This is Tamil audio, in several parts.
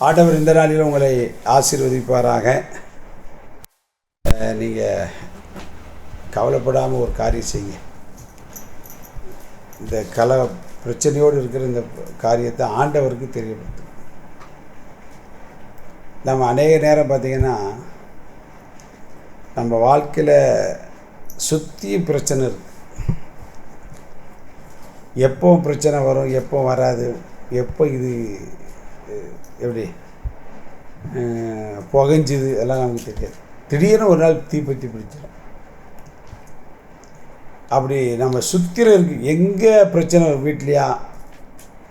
ஆண்டவர் இந்த நாளில் உங்களை ஆசீர்வதிப்பாராக. நீங்கள் கவலைப்படாமல் ஒரு காரியம் செய்யுங்க. இந்த பிரச்சனையோடு இருக்கிற இந்த காரியத்தை ஆண்டவருக்கு தெரியப்படுத்தும். நம்ம அநேக நேரம் பார்த்திங்கன்னா நம்ம வாழ்க்கையில் சுற்றி பிரச்சனை இருக்குது. எப்போ பிரச்சனை வரும், எப்போ வராது, எப்போ இது எப்படி புகஞ்சுது எல்லாம் நமக்கு தெரியாது. திடீர்னு ஒரு நாள் தீப்பற்றி பிடிச்சிடும். அப்படி நம்ம சுற்றில இருக்குது. எங்கே பிரச்சனை, வீட்லையா,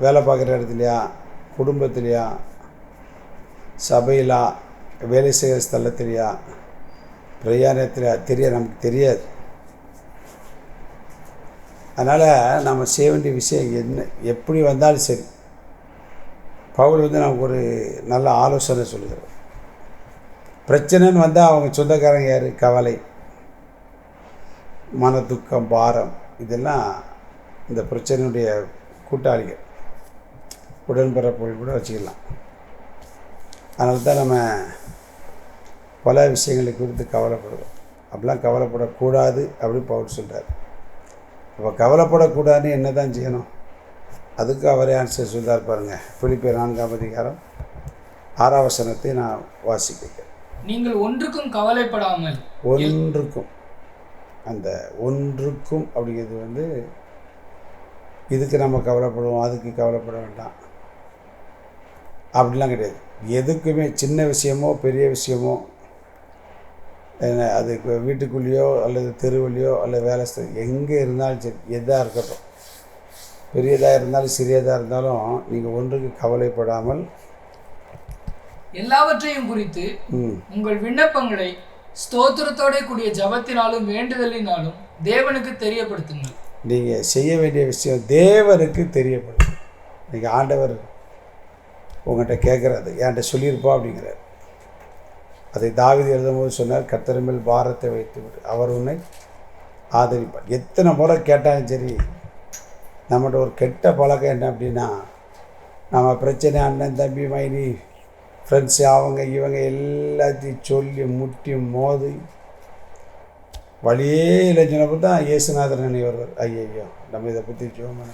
வேலை பார்க்குற இடத்துலையா, குடும்பத்துலையா, சபையிலா, வேலை செய்கிற ஸ்தலத்துலையா, பிரயாணத்தில் நமக்கு தெரியாது. அதனால் நம்ம செய்ய வேண்டிய விஷயம் என்ன, எப்படி வந்தாலும் சரி. பவுல் நமக்கு ஒரு நல்ல ஆலோசனை சொல்லுகிறார். பிரச்சனைன்னு வந்தால் அவங்க சொந்தக்காரங்க யார்? கவலை, மன துக்கம், பாரம், இதெல்லாம் இந்த பிரச்சனையுடைய கூட்டாளிகள், உடன்பிறப்புகள் கூட வச்சுக்கலாம். அதனால தான் நம்ம பல விஷயங்களை குறித்து கவலைப்படுவோம். அப்படிலாம் கவலைப்படக்கூடாது அப்படின்னு பவுல் சொல்கிறார். அப்போ கவலைப்படக்கூடாதுன்னு என்ன தான் செய்யணும்? அதுக்கு அவரே ஆன்சர் சொல்கிறார் பாருங்கள். பிலிப்பியர் 4:6 நான் வாசிக்கிறேன். நீங்கள் ஒன்றுக்கும் கவலைப்படாமல், ஒன்றுக்கும், அந்த ஒன்றுக்கும் அப்படிங்கிறது இதுக்கு நம்ம கவலைப்படுவோம், அதுக்கு கவலைப்பட வேண்டாம் அப்படிலாம் கிடையாது. எதுக்குமே, சின்ன விஷயமோ பெரிய விஷயமோ, அது வீட்டுக்குள்ளேயோ அல்லது தெருவிலையோ அல்லது வேலை ஸ்தலம் எங்கே இருந்தாலும் சரி, எதாக இருக்கட்டும், பெரியதாக இருந்தாலும் சிறியதாக இருந்தாலும் நீங்கள் ஒன்றுக்கு கவலைப்படாமல் எல்லாவற்றையும் குறித்து உங்கள் விண்ணப்பங்களை ஸ்தோத்திரத்தோட கூடிய ஜபத்தினாலும் வேண்டுதலினாலும் தேவனுக்கு தெரியப்படுத்துங்கள். நீங்கள் செய்ய வேண்டிய விஷயம் தேவனுக்கு தெரியப்படுது. நீங்கள் ஆண்டவர் உங்கள்கிட்ட கேட்குறது என்கிட்ட சொல்லியிருப்பா அப்படிங்கிறார். அதை தாவீது எழுதும்போது சொன்னார், கர்த்தர் மேல் பாரத்தை வைத்து விடு, அவர் உன்னை ஆதரிப்பார். எத்தனை முறை கேட்டாலும் சரி. நம்மகிட்ட ஒரு கெட்ட பழக்கம் என்ன அப்படின்னா, நம்ம பிரச்சனை, அண்ணன் தம்பி மைனி ஃப்ரெண்ட்ஸு, அவங்க இவங்க எல்லாத்தையும் சொல்லி முட்டி மோதி வழியே இல்லைன்னு சொன்னப்போ தான் இயேசுநாதர் நினைவு வருவார். ஐயோ, நம்ம இதை பற்றி ஜோமன,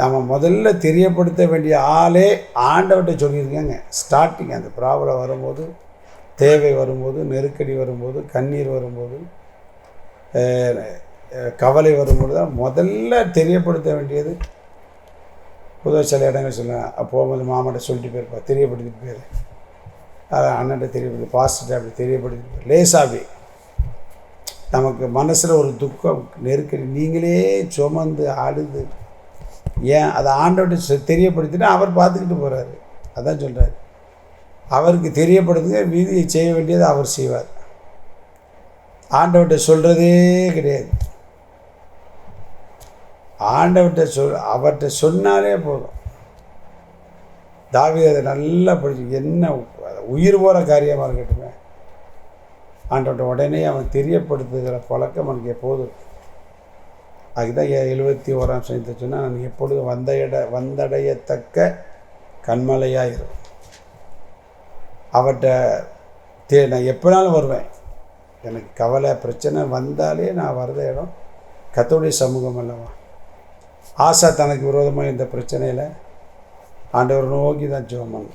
நம்ம முதல்ல தெரியப்படுத்த வேண்டிய ஆளே ஆண்டவர்கிட்ட சொல்லியிருக்கேங்க. ஸ்டார்டிங் அந்த ப்ராப்ளம் வரும்போது, தேவை வரும்போது, நெருக்கடி வரும்போது, கண்ணீர் வரும்போது, கவலை வரும்போது தான் முதல்ல தெரியப்படுத்த வேண்டியது. பொதுவாக சில இடங்கள் சொல்லுவேன், போகும்போது மாமாட்ட சொல்லிட்டு போயிருப்பா, தெரியப்படுத்திட்டு போயிரு, அதை அண்ணன்ட்ட தெரியப்படுத்தி, பாஸ்டர்கிட்ட அப்படி தெரியப்படுத்திட்டு போயிரு. லேசாகவே நமக்கு மனசில் ஒரு துக்கம், நெருக்கடி நீங்களே சுமந்து அழுது, ஏன் அதை ஆண்டவர்கிட்ட தெரியப்படுத்தினா அவர் பார்த்துக்கிட்டு போகிறாரு. அதான் சொல்கிறார், அவருக்கு தெரியப்படுத்துங்க, மீதியை செய்ய வேண்டியது அவர் செய்வார். ஆண்டவர்கிட்ட சொல்கிறதே கிடையாது. ஆண்டவர்கிட்ட அவர்கிட்ட சொன்னாலே போதும். தாவீது அதை நல்லா படிச்சு, என்ன உயிர் போகிற காரியமாக இருக்கட்டுமே, ஆண்டவர்கிட்ட உடனே அவன் தெரியப்படுத்துகிற பழக்கம் அவனுக்கு எப்போதும். அதுதான் 71ஆம் சங்கீதத்தை சொன்னால், நான் எப்பொழுதும் வந்தடையத்தக்க கண்மலையாக இருக்கும். அவர்கிட்ட நான் எப்போனாலும் வருவேன். எனக்கு கவலை பிரச்சனை வந்தாலே நான் வர்ற இடம் கர்த்தருடைய சமூகம் அல்லவா. ஆசா தனக்கு விரோதமாக இந்த பிரச்சனையில் ஆண்டவர் நோக்கி தான் ஜெபம்.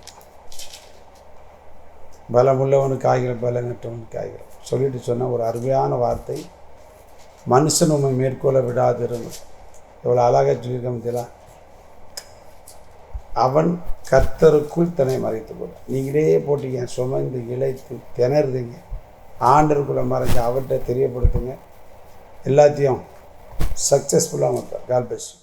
பலமுள்ளவனுக்கு ஆகிற பலனற்றவனுக்கு ஆகிற சொல்லிட்டு சொன்ன ஒரு அருமையான வார்த்தை, மனுஷன் உண்மை மேற்கொள்ள விடாதிருந்தோம். எவ்வளோ அழகாக சொல்லியிருக்க. அவன் கர்த்தருக்குள் தன்னை மறைத்து போட. நீங்களே போட்டீங்க, சுமந்து இழைத்து திணறுதீங்க, ஆண்டருக்குள்ளே மறைஞ்சு அவர்கிட்ட தெரியப்படுத்துங்க. எல்லாத்தையும் சக்ஸஸ்ஃபுல்லாக மாற்ற. God bless you.